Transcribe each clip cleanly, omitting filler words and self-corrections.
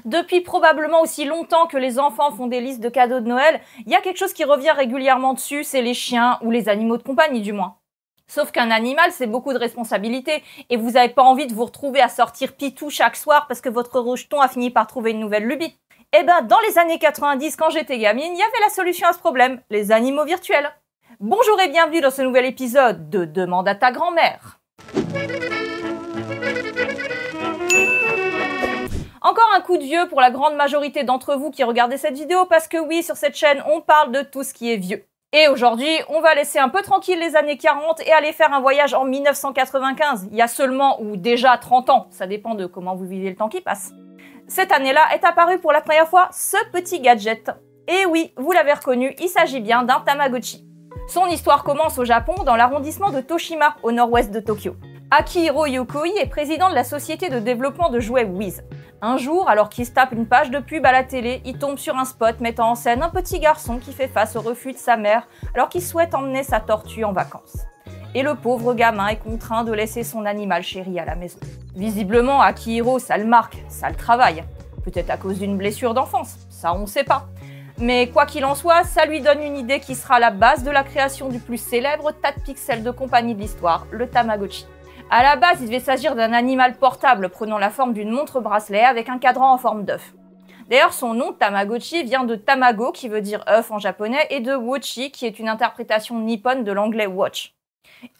Depuis probablement aussi longtemps que les enfants font des listes de cadeaux de Noël, il y a quelque chose qui revient régulièrement dessus, c'est les chiens ou les animaux de compagnie du moins. Sauf qu'un animal, c'est beaucoup de responsabilités et vous n'avez pas envie de vous retrouver à sortir Pitou chaque soir parce que votre rejeton a fini par trouver une nouvelle lubie. Eh ben, dans les années 90, quand j'étais gamine, il y avait la solution à ce problème, les animaux virtuels. Bonjour et bienvenue dans ce nouvel épisode de Demande à ta grand-mère. Encore un coup de vieux pour la grande majorité d'entre vous qui regardez cette vidéo parce que oui, sur cette chaîne, on parle de tout ce qui est vieux. Et aujourd'hui, on va laisser un peu tranquille les années 40 et aller faire un voyage en 1995, il y a seulement ou déjà 30 ans, ça dépend de comment vous vivez le temps qui passe. Cette année-là est apparu pour la première fois ce petit gadget. Et oui, vous l'avez reconnu, il s'agit bien d'un Tamagotchi. Son histoire commence au Japon, dans l'arrondissement de Toshima, au nord-ouest de Tokyo. Akihiro Yokoi est président de la société de développement de jouets Wiz. Un jour, alors qu'il se tape une page de pub à la télé, il tombe sur un spot mettant en scène un petit garçon qui fait face au refus de sa mère alors qu'il souhaite emmener sa tortue en vacances. Et le pauvre gamin est contraint de laisser son animal chéri à la maison. Visiblement, Akihiro, ça le marque, ça le travaille. Peut-être à cause d'une blessure d'enfance, ça on sait pas. Mais quoi qu'il en soit, ça lui donne une idée qui sera la base de la création du plus célèbre tas de pixels de compagnie de l'histoire, le Tamagotchi. À la base, il devait s'agir d'un animal portable prenant la forme d'une montre-bracelet avec un cadran en forme d'œuf. D'ailleurs, son nom, Tamagotchi, vient de Tamago, qui veut dire œuf en japonais, et de Wochi, qui est une interprétation nippone de l'anglais watch.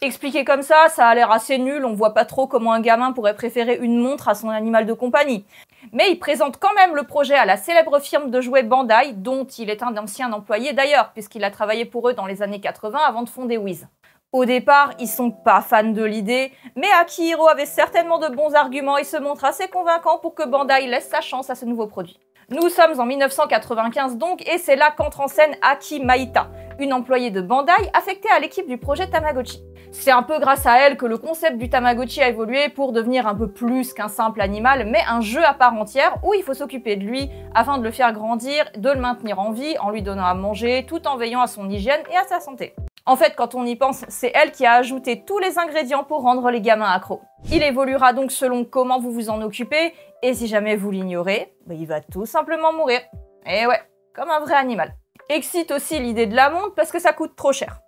Expliqué comme ça a l'air assez nul, on voit pas trop comment un gamin pourrait préférer une montre à son animal de compagnie. Mais il présente quand même le projet à la célèbre firme de jouets Bandai, dont il est un ancien employé d'ailleurs, puisqu'il a travaillé pour eux dans les années 80 avant de fonder Wiz. Au départ, ils sont pas fans de l'idée, mais Akihiro avait certainement de bons arguments et se montre assez convaincant pour que Bandai laisse sa chance à ce nouveau produit. Nous sommes en 1995 donc, et c'est là qu'entre en scène Aki Maïta, une employée de Bandai affectée à l'équipe du projet Tamagotchi. C'est un peu grâce à elle que le concept du Tamagotchi a évolué pour devenir un peu plus qu'un simple animal, mais un jeu à part entière où il faut s'occuper de lui afin de le faire grandir, de le maintenir en vie en lui donnant à manger, tout en veillant à son hygiène et à sa santé. En fait, quand on y pense, c'est elle qui a ajouté tous les ingrédients pour rendre les gamins accros. Il évoluera donc selon comment vous vous en occupez, et si jamais vous l'ignorez, il va tout simplement mourir. Et ouais, comme un vrai animal. Excite aussi l'idée de la montre parce que ça coûte trop cher.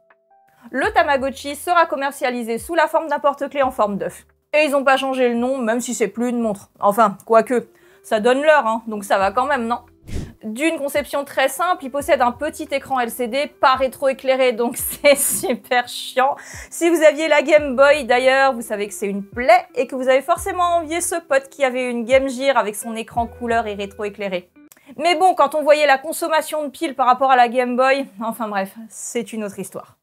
Le Tamagotchi sera commercialisé sous la forme d'un porte-clés en forme d'œuf. Et ils n'ont pas changé le nom, même si c'est plus une montre. Enfin, quoique, ça donne l'heure, hein, donc ça va quand même, non ? D'une conception très simple, il possède un petit écran LCD pas rétroéclairé, donc c'est super chiant. Si vous aviez la Game Boy d'ailleurs, vous savez que c'est une plaie et que vous avez forcément envié ce pote qui avait une Game Gear avec son écran couleur et rétroéclairé. Mais bon, quand on voyait la consommation de piles par rapport à la Game Boy, enfin bref, c'est une autre histoire.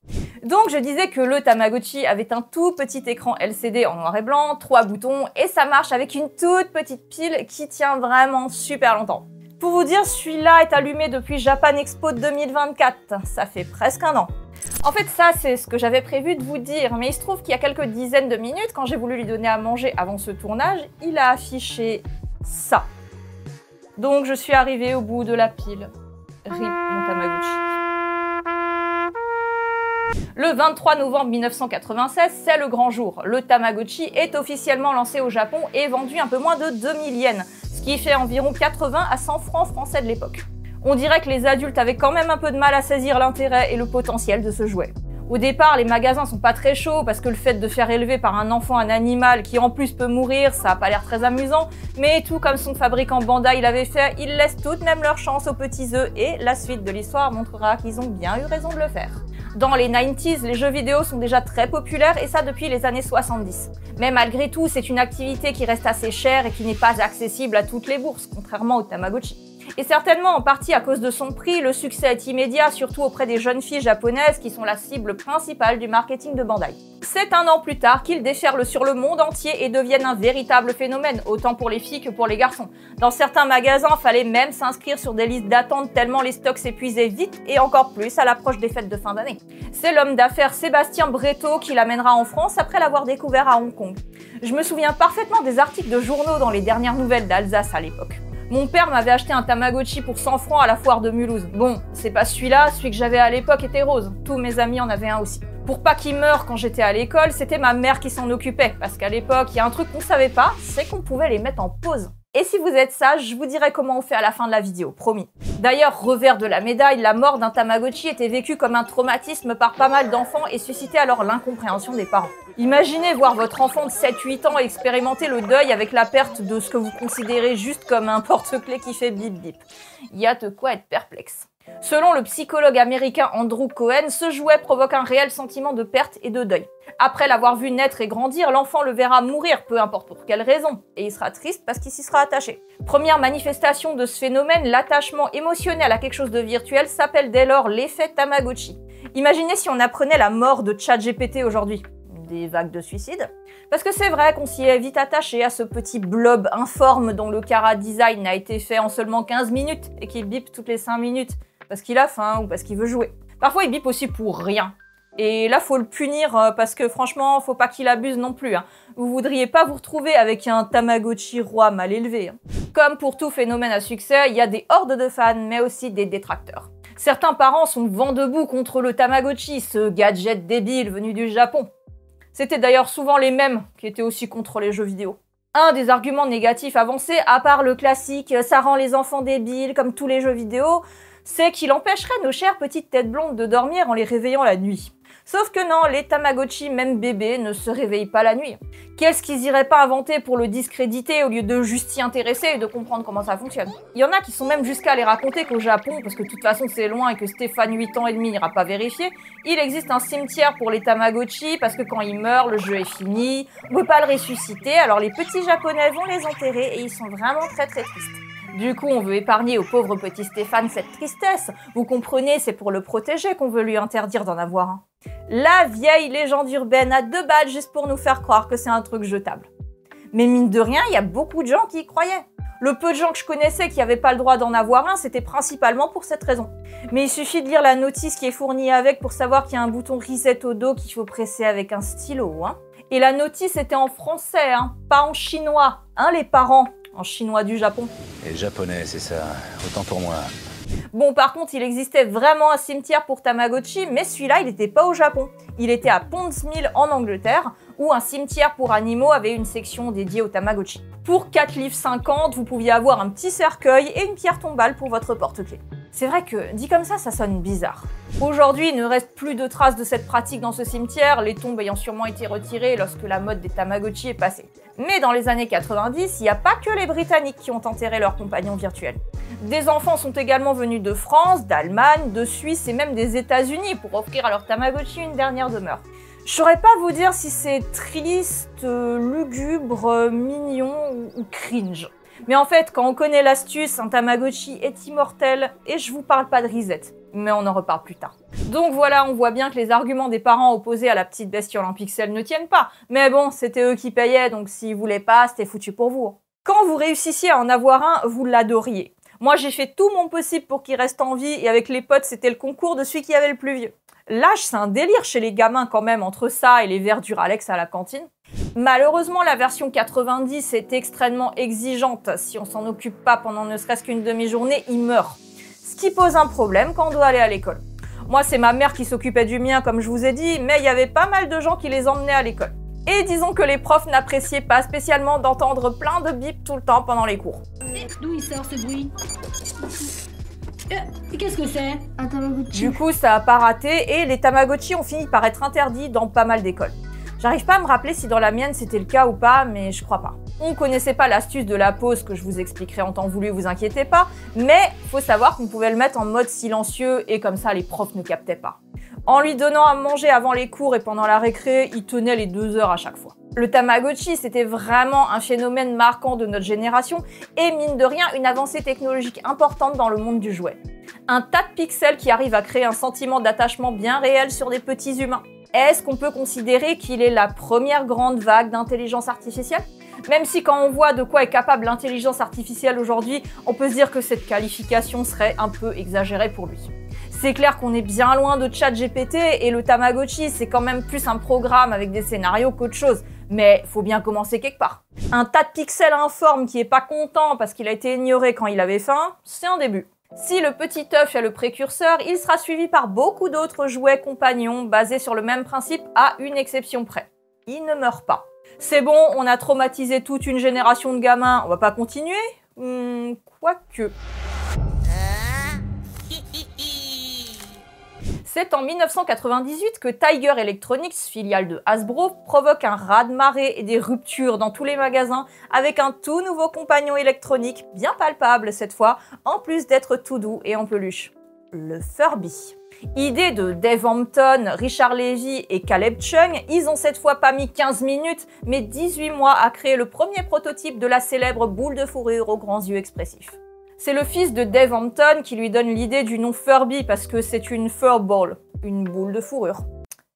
Donc je disais que le Tamagotchi avait un tout petit écran LCD en noir et blanc, 3 boutons, et ça marche avec une toute petite pile qui tient vraiment super longtemps. Pour vous dire, celui-là est allumé depuis Japan Expo 2024, ça fait presque un an. En fait, ça, c'est ce que j'avais prévu de vous dire, mais il se trouve qu'il y a quelques dizaines de minutes, quand j'ai voulu lui donner à manger avant ce tournage, il a affiché ça. Donc je suis arrivée au bout de la pile. RIP mon Tamagotchi. Le 23 novembre 1996, c'est le grand jour. Le Tamagotchi est officiellement lancé au Japon et vendu un peu moins de 2000 yens, ce qui fait environ 80 à 100 francs français de l'époque. On dirait que les adultes avaient quand même un peu de mal à saisir l'intérêt et le potentiel de ce jouet. Au départ, les magasins sont pas très chauds parce que le fait de faire élever par un enfant un animal qui en plus peut mourir, ça a pas l'air très amusant, mais tout comme son fabricant Bandai l'avait fait, ils laissent tout de même leur chance aux petits œufs et la suite de l'histoire montrera qu'ils ont bien eu raison de le faire. Dans les 90s, les jeux vidéo sont déjà très populaires et ça depuis les années 70. Mais malgré tout, c'est une activité qui reste assez chère et qui n'est pas accessible à toutes les bourses, contrairement au Tamagotchi. Et certainement en partie à cause de son prix, le succès est immédiat, surtout auprès des jeunes filles japonaises qui sont la cible principale du marketing de Bandai. C'est un an plus tard qu'ils déferlent sur le monde entier et deviennent un véritable phénomène, autant pour les filles que pour les garçons. Dans certains magasins, fallait même s'inscrire sur des listes d'attente tellement les stocks s'épuisaient vite et encore plus à l'approche des fêtes de fin d'année. C'est l'homme d'affaires Sébastien Bretto qui l'amènera en France après l'avoir découvert à Hong Kong. Je me souviens parfaitement des articles de journaux dans les dernières nouvelles d'Alsace à l'époque. Mon père m'avait acheté un Tamagotchi pour 100 francs à la foire de Mulhouse. Bon, c'est pas celui-là, celui que j'avais à l'époque était rose. Tous mes amis en avaient un aussi. Pour pas qu'il meure quand j'étais à l'école, c'était ma mère qui s'en occupait. Parce qu'à l'époque, il y a un truc qu'on savait pas, c'est qu'on pouvait les mettre en pause. Et si vous êtes sage, je vous dirai comment on fait à la fin de la vidéo, promis. D'ailleurs, revers de la médaille, la mort d'un Tamagotchi était vécue comme un traumatisme par pas mal d'enfants et suscitait alors l'incompréhension des parents. Imaginez voir votre enfant de 7-8 ans expérimenter le deuil avec la perte de ce que vous considérez juste comme un porte-clés qui fait bip bip. Il y a de quoi être perplexe. Selon le psychologue américain Andrew Cohen, ce jouet provoque un réel sentiment de perte et de deuil. Après l'avoir vu naître et grandir, l'enfant le verra mourir, peu importe pour quelle raison, et il sera triste parce qu'il s'y sera attaché. Première manifestation de ce phénomène, l'attachement émotionnel à quelque chose de virtuel s'appelle dès lors l'effet Tamagotchi. Imaginez si on apprenait la mort de ChatGPT aujourd'hui. Des vagues de suicides. Parce que c'est vrai qu'on s'y est vite attaché à ce petit blob informe dont le chara-design a été fait en seulement 15 minutes et qui bip toutes les 5 minutes parce qu'il a faim ou parce qu'il veut jouer. Parfois il bip aussi pour rien. Et là faut le punir parce que franchement faut pas qu'il abuse non plus. Vous voudriez pas vous retrouver avec un Tamagotchi roi mal élevé. Comme pour tout phénomène à succès, il y a des hordes de fans mais aussi des détracteurs. Certains parents sont vent debout contre le Tamagotchi, ce gadget débile venu du Japon. C'était d'ailleurs souvent les mêmes qui étaient aussi contre les jeux vidéo. Un des arguments négatifs avancés, à part le classique « ça rend les enfants débiles comme tous les jeux vidéo », c'est qu'il empêcherait nos chères petites têtes blondes de dormir en les réveillant la nuit. Sauf que non, les Tamagotchi, même bébés, ne se réveillent pas la nuit. Qu'est-ce qu'ils iraient pas inventer pour le discréditer au lieu de juste s'y intéresser et de comprendre comment ça fonctionne? Il y en a qui sont même jusqu'à aller raconter qu'au Japon, parce que de toute façon c'est loin et que Stéphane 8 ans et demi n'ira pas vérifier, il existe un cimetière pour les Tamagotchi parce que quand ils meurent, le jeu est fini, on peut pas le ressusciter, alors les petits japonais vont les enterrer et ils sont vraiment très très tristes. Du coup, on veut épargner au pauvre petit Stéphane cette tristesse. Vous comprenez, c'est pour le protéger qu'on veut lui interdire d'en avoir un. La vieille légende urbaine à 2 balles juste pour nous faire croire que c'est un truc jetable. Mais mine de rien, il y a beaucoup de gens qui y croyaient. Le peu de gens que je connaissais qui n'avaient pas le droit d'en avoir un, c'était principalement pour cette raison. Mais il suffit de lire la notice qui est fournie avec pour savoir qu'il y a un bouton reset au dos qu'il faut presser avec un stylo. Et la notice était en français, pas en chinois. Les parents, en chinois du Japon. Et le japonais, c'est ça, autant pour moi. Bon, par contre, il existait vraiment un cimetière pour Tamagotchi, mais celui-là, il n'était pas au Japon. Il était à Pondsmill en Angleterre, où un cimetière pour animaux avait une section dédiée au Tamagotchi. Pour 4,50 livres, vous pouviez avoir un petit cercueil et une pierre tombale pour votre porte-clés. C'est vrai que, dit comme ça sonne bizarre. Aujourd'hui, il ne reste plus de traces de cette pratique dans ce cimetière, les tombes ayant sûrement été retirées lorsque la mode des Tamagotchi est passée. Mais dans les années 90, il n'y a pas que les Britanniques qui ont enterré leurs compagnons virtuels. Des enfants sont également venus de France, d'Allemagne, de Suisse et même des États-Unis pour offrir à leur Tamagotchi une dernière demeure. Je saurais pas vous dire si c'est triste, lugubre, mignon ou cringe. Mais en fait, quand on connaît l'astuce, un Tamagotchi est immortel et je vous parle pas de reset. Mais on en reparle plus tard. Donc voilà, on voit bien que les arguments des parents opposés à la petite bestiole en pixels ne tiennent pas. Mais bon, c'était eux qui payaient, donc s'ils voulaient pas, c'était foutu pour vous. Quand vous réussissiez à en avoir un, vous l'adoriez. Moi, j'ai fait tout mon possible pour qu'il reste en vie et avec les potes, c'était le concours de celui qui avait le plus vieux. L'âge, c'est un délire chez les gamins quand même, entre ça et les verres Duralex à la cantine. Malheureusement, la version 90 est extrêmement exigeante. Si on s'en occupe pas pendant ne serait-ce qu'une demi-journée, il meurt. Ce qui pose un problème quand on doit aller à l'école. Moi, c'est ma mère qui s'occupait du mien, comme je vous ai dit, mais il y avait pas mal de gens qui les emmenaient à l'école. Et disons que les profs n'appréciaient pas spécialement d'entendre plein de bips tout le temps pendant les cours. D'où il sort ce bruit? Qu'est-ce que c'est? Un Tamagotchi. Du coup, ça a pas raté et les Tamagotchi ont fini par être interdits dans pas mal d'écoles. J'arrive pas à me rappeler si dans la mienne c'était le cas ou pas, mais je crois pas. On connaissait pas l'astuce de la pause que je vous expliquerai en temps voulu, vous inquiétez pas, mais faut savoir qu'on pouvait le mettre en mode silencieux et comme ça les profs ne captaient pas. En lui donnant à manger avant les cours et pendant la récré, il tenait les 2 heures à chaque fois. Le Tamagotchi, c'était vraiment un phénomène marquant de notre génération et mine de rien, une avancée technologique importante dans le monde du jouet. Un tas de pixels qui arrive à créer un sentiment d'attachement bien réel sur des petits humains. Est-ce qu'on peut considérer qu'il est la première grande vague d'intelligence artificielle? Même si quand on voit de quoi est capable l'intelligence artificielle aujourd'hui, on peut se dire que cette qualification serait un peu exagérée pour lui. C'est clair qu'on est bien loin de ChatGPT et le Tamagotchi, c'est quand même plus un programme avec des scénarios qu'autre chose. Mais faut bien commencer quelque part. Un tas de pixels informes qui est pas content parce qu'il a été ignoré quand il avait faim, c'est un début. Si le petit œuf est le précurseur, il sera suivi par beaucoup d'autres jouets compagnons basés sur le même principe à une exception près. Il ne meurt pas. C'est bon, on a traumatisé toute une génération de gamins, on va pas continuer? Quoique. C'est en 1998 que Tiger Electronics, filiale de Hasbro, provoque un raz-de-marée et des ruptures dans tous les magasins avec un tout nouveau compagnon électronique, bien palpable cette fois, en plus d'être tout doux et en peluche. Le Furby. Idée de Dave Hampton, Richard Levy et Caleb Chung, ils ont cette fois pas mis 15 minutes, mais 18 mois à créer le premier prototype de la célèbre boule de fourrure aux grands yeux expressifs. C'est le fils de Dave Hampton qui lui donne l'idée du nom Furby parce que c'est une fur ball, une boule de fourrure.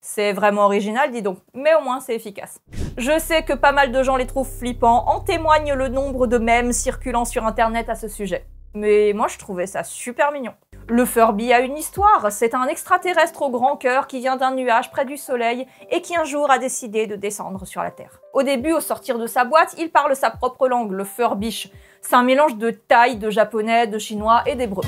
C'est vraiment original, dis donc, mais au moins c'est efficace. Je sais que pas mal de gens les trouvent flippants, en témoigne le nombre de mèmes circulant sur internet à ce sujet. Mais moi je trouvais ça super mignon. Le Furby a une histoire, c'est un extraterrestre au grand cœur qui vient d'un nuage près du soleil et qui un jour a décidé de descendre sur la Terre. Au début, au sortir de sa boîte, il parle sa propre langue, le Furbish. C'est un mélange de thaï, de japonais, de chinois et d'hébreu.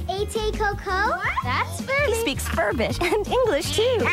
A.T. Coco? That's Furby. He speaks Furbish and English too.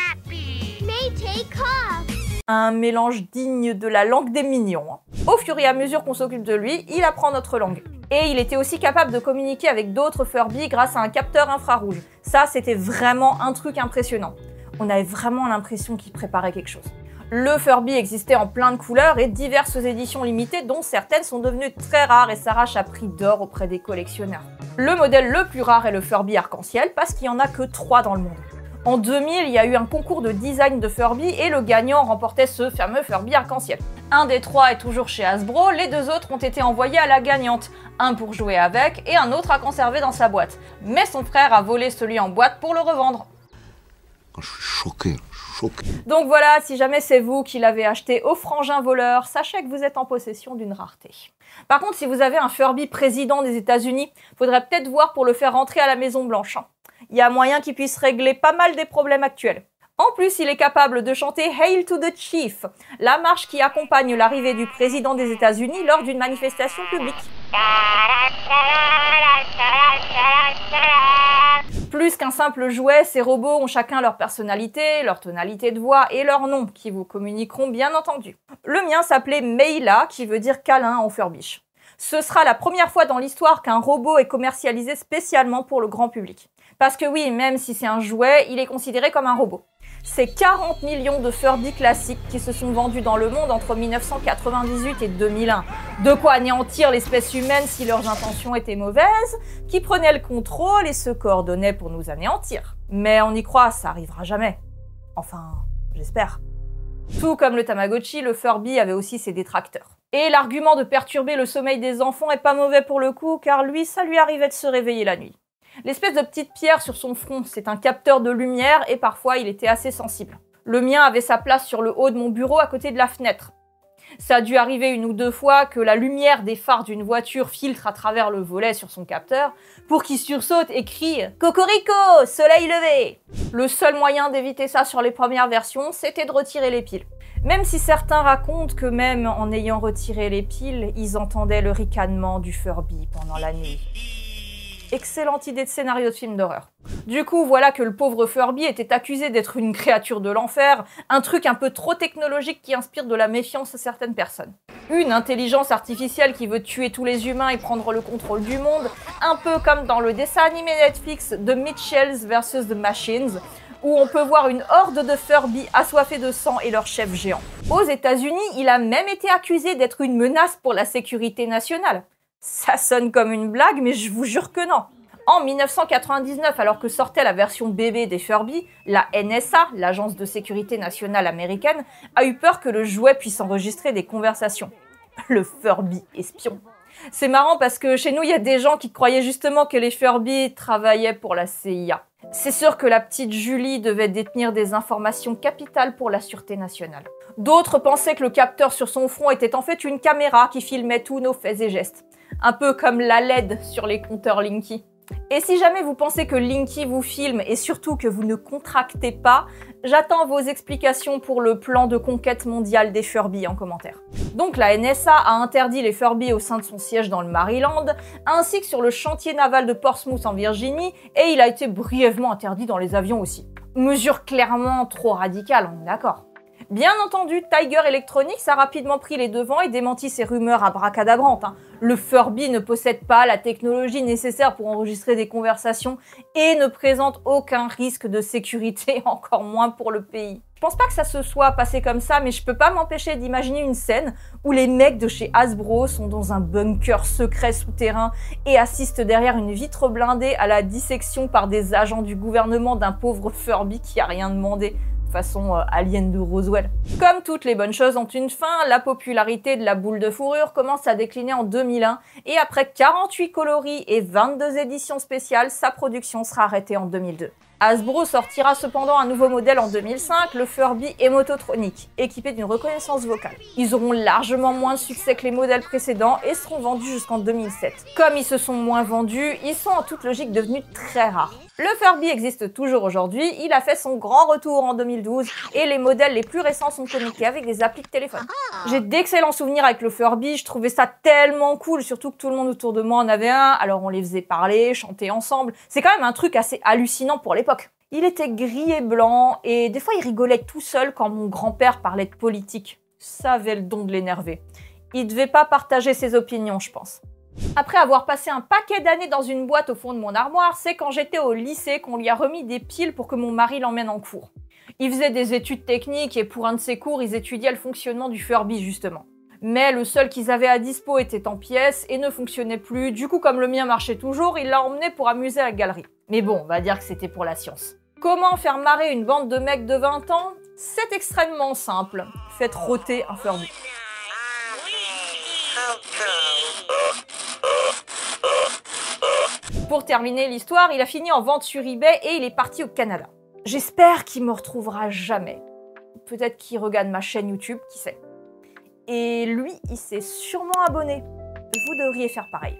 Mayte Cough. Un mélange digne de la langue des mignons. Au fur et à mesure qu'on s'occupe de lui, il apprend notre langue. Et il était aussi capable de communiquer avec d'autres Furby grâce à un capteur infrarouge. Ça, c'était vraiment un truc impressionnant. On avait vraiment l'impression qu'il préparait quelque chose. Le Furby existait en plein de couleurs et diverses éditions limitées dont certaines sont devenues très rares et s'arrachent à prix d'or auprès des collectionneurs. Le modèle le plus rare est le Furby arc-en-ciel parce qu'il n'y en a que 3 dans le monde. En 2000, il y a eu un concours de design de Furby et le gagnant remportait ce fameux Furby arc-en-ciel. Un des 3 est toujours chez Hasbro, les 2 autres ont été envoyés à la gagnante, un pour jouer avec et un autre à conserver dans sa boîte. Mais son frère a volé celui en boîte pour le revendre. Je suis choqué. Donc voilà, si jamais c'est vous qui l'avez acheté au frangin voleur, sachez que vous êtes en possession d'une rareté. Par contre, si vous avez un Furby président des États-Unis, faudrait peut-être voir pour le faire rentrer à la Maison Blanche. Il y a moyen qu'il puisse régler pas mal des problèmes actuels. En plus, il est capable de chanter Hail to the Chief, la marche qui accompagne l'arrivée du président des États-Unis lors d'une manifestation publique. Plus qu'un simple jouet, ces robots ont chacun leur personnalité, leur tonalité de voix et leur nom, qui vous communiqueront bien entendu. Le mien s'appelait Meyla, qui veut dire câlin en Furbish. Ce sera la première fois dans l'histoire qu'un robot est commercialisé spécialement pour le grand public. Parce que oui, même si c'est un jouet, il est considéré comme un robot. C'est 40 millions de Furby classiques qui se sont vendus dans le monde entre 1998 et 2001. De quoi anéantir l'espèce humaine si leurs intentions étaient mauvaises, qui prenaient le contrôle et se coordonnaient pour nous anéantir. Mais on y croit, ça arrivera jamais. Enfin, j'espère. Tout comme le Tamagotchi, le Furby avait aussi ses détracteurs. Et l'argument de perturber le sommeil des enfants est pas mauvais pour le coup, car lui, ça lui arrivait de se réveiller la nuit. L'espèce de petite pierre sur son front, c'est un capteur de lumière et parfois il était assez sensible. Le mien avait sa place sur le haut de mon bureau à côté de la fenêtre. Ça a dû arriver 1 ou 2 fois que la lumière des phares d'une voiture filtre à travers le volet sur son capteur pour qu'il sursaute et crie « Cocorico, soleil levé !» Le seul moyen d'éviter ça sur les premières versions, c'était de retirer les piles. Même si certains racontent que même en ayant retiré les piles, ils entendaient le ricanement du Furby pendant la nuit. Excellente idée de scénario de film d'horreur. Du coup, voilà que le pauvre Furby était accusé d'être une créature de l'enfer, un truc un peu trop technologique qui inspire de la méfiance à certaines personnes. Une intelligence artificielle qui veut tuer tous les humains et prendre le contrôle du monde, un peu comme dans le dessin animé Netflix The Mitchells vs The Machines, où on peut voir une horde de Furby assoiffés de sang et leur chef géant. Aux États-Unis, il a même été accusé d'être une menace pour la sécurité nationale. Ça sonne comme une blague, mais je vous jure que non. En 1999, alors que sortait la version bébé des Furby, la NSA, l'Agence de sécurité nationale américaine, a eu peur que le jouet puisse enregistrer des conversations. Le Furby espion. C'est marrant parce que chez nous, il y a des gens qui croyaient justement que les Furby travaillaient pour la CIA. C'est sûr que la petite Julie devait détenir des informations capitales pour la sûreté nationale. D'autres pensaient que le capteur sur son front était en fait une caméra qui filmait tous nos faits et gestes. Un peu comme la LED sur les compteurs Linky. Et si jamais vous pensez que Linky vous filme et surtout que vous ne contractez pas, j'attends vos explications pour le plan de conquête mondiale des Furby en commentaire. Donc la NSA a interdit les Furby au sein de son siège dans le Maryland, ainsi que sur le chantier naval de Portsmouth en Virginie, et il a été brièvement interdit dans les avions aussi. Mesure clairement trop radicale, on est d'accord. Bien entendu, Tiger Electronics a rapidement pris les devants et démenti ces rumeurs abracadabrantes. Le Furby ne possède pas la technologie nécessaire pour enregistrer des conversations et ne présente aucun risque de sécurité, encore moins pour le pays. Je pense pas que ça se soit passé comme ça, mais je peux pas m'empêcher d'imaginer une scène où les mecs de chez Hasbro sont dans un bunker secret souterrain et assistent derrière une vitre blindée à la dissection par des agents du gouvernement d'un pauvre Furby qui a rien demandé. Façon Alien de Roswell. Comme toutes les bonnes choses ont une fin, la popularité de la boule de fourrure commence à décliner en 2001 et après 48 coloris et 22 éditions spéciales, sa production sera arrêtée en 2002. Hasbro sortira cependant un nouveau modèle en 2005, le Furby Emototronic, équipé d'une reconnaissance vocale. Ils auront largement moins de succès que les modèles précédents et seront vendus jusqu'en 2007. Comme ils se sont moins vendus, ils sont en toute logique devenus très rares. Le Furby existe toujours aujourd'hui, il a fait son grand retour en 2012 et les modèles les plus récents sont connectés avec des applis de téléphone. J'ai d'excellents souvenirs avec le Furby, je trouvais ça tellement cool, surtout que tout le monde autour de moi en avait un, alors on les faisait parler, chanter ensemble. C'est quand même un truc assez hallucinant pour l'époque. Il était gris et blanc et des fois il rigolait tout seul quand mon grand-père parlait de politique. Ça avait le don de l'énerver. Il devait pas partager ses opinions, je pense. Après avoir passé un paquet d'années dans une boîte au fond de mon armoire, c'est quand j'étais au lycée qu'on lui a remis des piles pour que mon mari l'emmène en cours. Il faisait des études techniques et pour un de ses cours, ils étudiaient le fonctionnement du Furby justement. Mais le seul qu'ils avaient à dispo était en pièces et ne fonctionnait plus, du coup comme le mien marchait toujours, il l'a emmené pour amuser la galerie. Mais bon, on va dire que c'était pour la science. Comment faire marrer une bande de mecs de 20 ans? C'est extrêmement simple. Faites rôter un Furby. Pour terminer l'histoire, il a fini en vente sur eBay et il est parti au Canada. J'espère qu'il me retrouvera jamais. Peut-être qu'il regarde ma chaîne YouTube, qui sait. Et lui, il s'est sûrement abonné. Vous devriez faire pareil.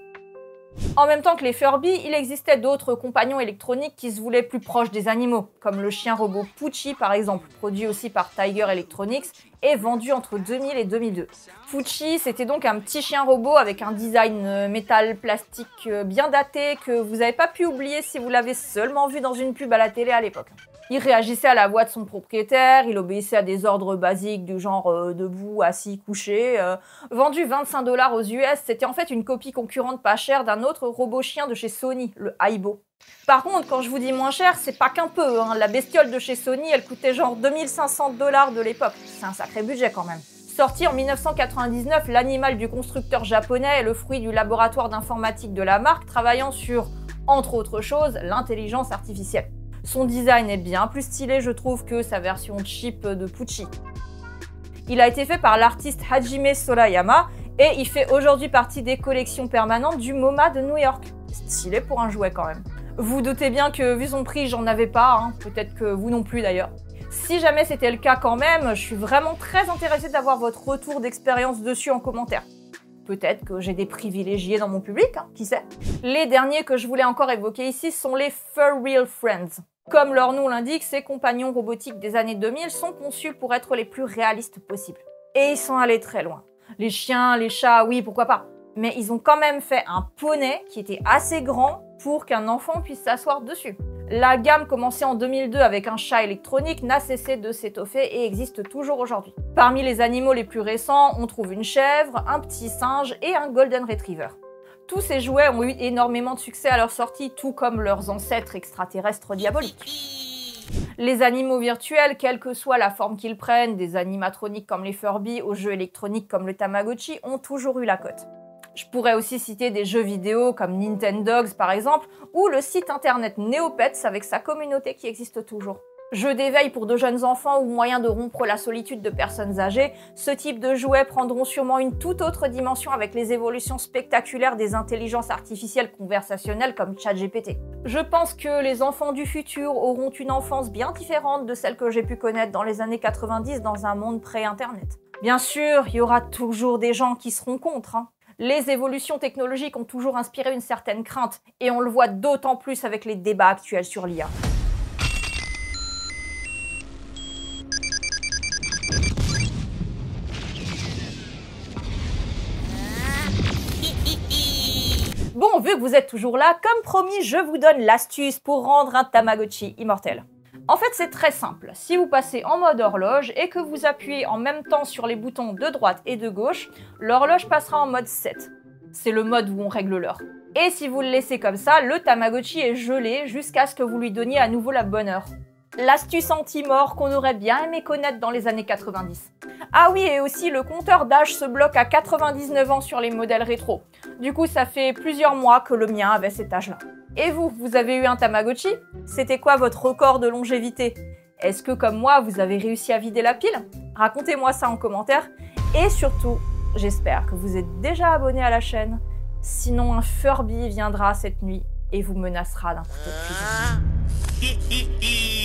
En même temps que les Furby, il existait d'autres compagnons électroniques qui se voulaient plus proches des animaux, comme le chien robot Poochie par exemple, produit aussi par Tiger Electronics et vendu entre 2000 et 2002. Poochie, c'était donc un petit chien robot avec un design métal plastique bien daté que vous n'avez pas pu oublier si vous l'avez seulement vu dans une pub à la télé à l'époque. Il réagissait à la voix de son propriétaire, il obéissait à des ordres basiques du genre debout, assis, couché. Vendu 25 $ aux US, c'était en fait une copie concurrente pas chère d'un autre robot chien de chez Sony, le Aibo. Par contre, quand je vous dis moins cher, c'est pas qu'un peu. La bestiole de chez Sony, elle coûtait genre 2500 $ de l'époque. C'est un sacré budget quand même. Sorti en 1999, l'animal du constructeur japonais est le fruit du laboratoire d'informatique de la marque, travaillant sur, entre autres choses, l'intelligence artificielle. Son design est bien plus stylé, je trouve, que sa version cheap de Poochie. Il a été fait par l'artiste Hajime Sorayama et il fait aujourd'hui partie des collections permanentes du MoMA de New York. Stylé pour un jouet quand même. Vous doutez bien que vu son prix, j'en avais pas, peut-être que vous non plus d'ailleurs. Si jamais c'était le cas quand même, je suis vraiment très intéressée d'avoir votre retour d'expérience dessus en commentaire. Peut-être que j'ai des privilégiés dans mon public, qui sait. Les derniers que je voulais encore évoquer ici sont les Fur Real Friends. Comme leur nom l'indique, ces compagnons robotiques des années 2000 sont conçus pour être les plus réalistes possibles. Et ils sont allés très loin. Les chiens, les chats, oui, pourquoi pas. Mais ils ont quand même fait un poney qui était assez grand pour qu'un enfant puisse s'asseoir dessus. La gamme commencée en 2002 avec un chat électronique n'a cessé de s'étoffer et existe toujours aujourd'hui. Parmi les animaux les plus récents, on trouve une chèvre, un petit singe et un golden retriever. Tous ces jouets ont eu énormément de succès à leur sortie, tout comme leurs ancêtres extraterrestres diaboliques. Les animaux virtuels, quelle que soit la forme qu'ils prennent, des animatroniques comme les Furby aux jeux électroniques comme le Tamagotchi, ont toujours eu la cote. Je pourrais aussi citer des jeux vidéo comme Nintendogs par exemple, ou le site internet Neopets avec sa communauté qui existe toujours. Jeux d'éveil pour de jeunes enfants ou moyen de rompre la solitude de personnes âgées, ce type de jouets prendront sûrement une toute autre dimension avec les évolutions spectaculaires des intelligences artificielles conversationnelles comme ChatGPT. Je pense que les enfants du futur auront une enfance bien différente de celle que j'ai pu connaître dans les années 90 dans un monde pré-internet. Bien sûr, il y aura toujours des gens qui seront contre. Les évolutions technologiques ont toujours inspiré une certaine crainte, et on le voit d'autant plus avec les débats actuels sur l'IA. Bon, vu que vous êtes toujours là, comme promis, je vous donne l'astuce pour rendre un Tamagotchi immortel. En fait, c'est très simple. Si vous passez en mode horloge et que vous appuyez en même temps sur les boutons de droite et de gauche, l'horloge passera en mode 7. C'est le mode où on règle l'heure. Et si vous le laissez comme ça, le Tamagotchi est gelé jusqu'à ce que vous lui donniez à nouveau la bonne heure. L'astuce anti-mort qu'on aurait bien aimé connaître dans les années 90. Ah oui, et aussi le compteur d'âge se bloque à 99 ans sur les modèles rétro. Du coup, ça fait plusieurs mois que le mien avait cet âge-là. Et vous avez eu un Tamagotchi? C'était quoi votre record de longévité? Est-ce que, comme moi, vous avez réussi à vider la pile? Racontez-moi ça en commentaire. Et surtout, j'espère que vous êtes déjà abonné à la chaîne. Sinon, un Furby viendra cette nuit et vous menacera d'un couteau de cuisine.